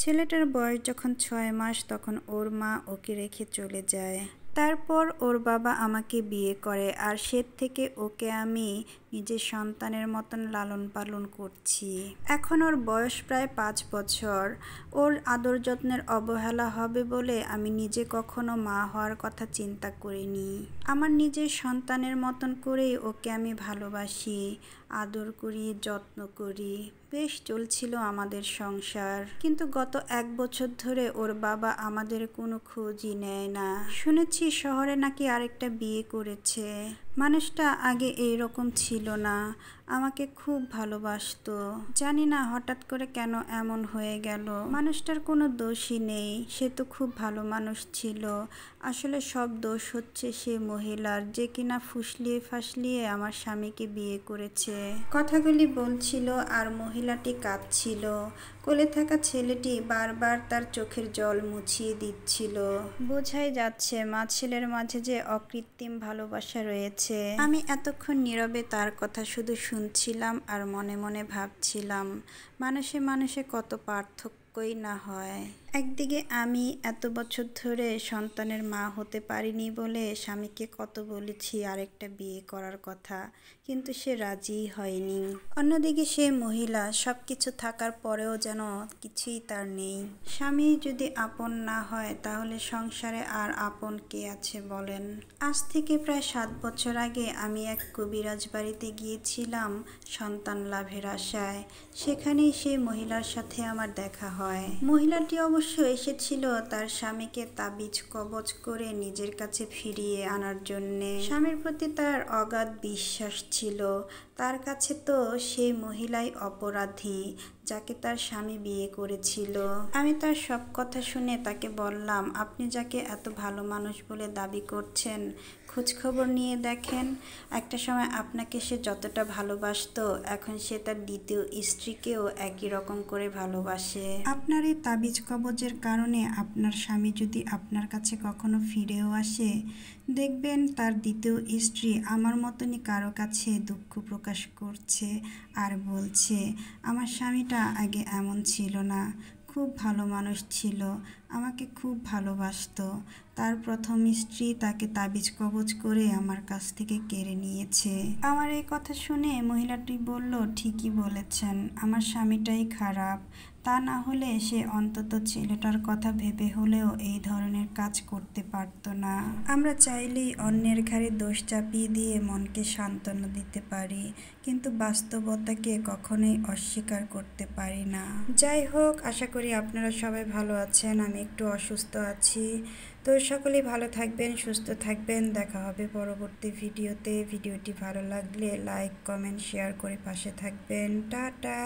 ছেলেটার বয়স যখন 6 মাস তখন ওর মা ওকে রেখে চলে যায়। তারপর ওর বাবা আমাকে বিয়ে করে, আর সে থেকে ওকে আমি নিজের সন্তানের মতন লালন পালন করছি। এখন ওর বয়স প্রায় 5 বছর। ওর আদর যত্নের অবহেলা হবে বলে আমি নিজে কখনো মা হওয়ার কথা চিন্তা করিনি। আমার নিজের সন্তানের মতন করেই ওকে আমি ভালোবাসি, আদর করি, যত্ন করি। বেশ চলছিল আমাদের সংসার, কিন্তু গত 1 বছর ধরে ওর বাবা আমাদের কোনো খোঁজই নেয় না। শুনেছি শহরে নাকি আরেকটা বিয়ে করেছে। মানুষটা আগে এইরকম ছিল না, আমাকে খুব ভালোবাসতো। জানি না হঠাৎ করে কেন এমন হয়ে গেল। মানুষটার কোনো দোষই নেই, সে তো খুব ভালো মানুষ ছিল। আসলে সব দোষ হচ্ছে সে মহিলার, যে কিনা ফুসলিয়ে ফাসলিয়ে আমার স্বামীকে বিয়ে করেছে। কথাগুলি বলছিল আর মহিলাটি কাঁদছিল। কোলে থাকা ছেলেটি বারবার তার চোখের জল মুছিয়ে দিচ্ছিল। বোঝাই যাচ্ছে মা ছেলের মাঝে যে অকৃত্রিম ভালোবাসা রয়েছে। আমি এতক্ষণ নীরবে তার কথা শুধু শুনছিলাম আর মনে মনে ভাবছিলাম, মানুষে মানুষে কত পার্থক্যই না হয়। একদিকে আমি এত বছর ধরে সন্তানের মা হতে পারিনি বলে স্বামীকে কত বলেছি আরেকটা বিয়ে করার কথা, কিন্তু সে রাজি হয়নি। অন্যদিকে সে মহিলা সব কিছু থাকার পরেও যেন কিছুই তার নেই। স্বামী যদি আপন না হয় তাহলে সংসারে আর আপন কে আছে বলেন। আজ থেকে প্রায় 7 বছর আগে আমি এক কবিরাজ বাড়িতে গিয়েছিলাম সন্তান লাভের আশায়। সেখানেই সেই মহিলার সাথে আমার দেখা হয়। মহিলাটি অবশ্য এসেছিল তার স্বামীকে তাবিজ কবজ করে নিজের কাছে ফিরিয়ে আনার জন্যে। স্বামীর প্রতি তার অগাধ বিশ্বাস ছিল। তার কাছে তো সেই মহিলাই অপরাধী যাকে তার স্বামী বিয়ে করেছিল। আমি তার সব কথা শুনে তাকে বললাম, আপনি যাকে এত ভালো মানুষ বলে দাবি করছেন, খোঁজখবর নিয়ে দেখেন। একটা সময় আপনাকে সে যতটা ভালোবাসতো, এখন সে তার দ্বিতীয় স্ত্রীকেও একই রকম করে ভালোবাসে। আপনার এই তাবিজ কবজের কারণে আপনার স্বামী যদি আপনার কাছে কখনো ফিরেও আসে, দেখবেন তার দ্বিতীয় স্ত্রী আমার মতনই কারো কাছে দুঃখ প্রকাশ করছে আর বলছে, আমার স্বামীটা আগে এমন ছিল না, খুব ভালো মানুষ ছিল, আমাকে খুব ভালোবাসতো। তার প্রথম স্ত্রী তাকে তাবিজ কবজ করে আমার কাছ থেকে কেড়ে নিয়েছে। আমার এই কথা শুনে মহিলাটি বলল, ঠিকই বলেছেন, আমার স্বামীটাই খারাপ। তা না হলে সে অন্তত ছেলেটার কথা ভেবে হলেও এই ধরনের কাজ করতে পারত না। আমরা চাইলেই অন্যের ঘাড়ে দোষ চাপিয়ে দিয়ে মনকে সান্ত্বনা দিতে পারি, কিন্তু বাস্তবতাকে কখনোই অস্বীকার করতে পারি না। যাই হোক, আশা করি আপনারা সবাই ভালো আছেন। আমি একটু অসুস্থ আছি। তো সকলেই ভালো থাকবেন, সুস্থ থাকবেন। দেখা হবে পরবর্তী ভিডিওতে। ভিডিওটি ভালো লাগলে লাইক, কমেন্ট, শেয়ার করে পাশে থাকবেন। টাটা।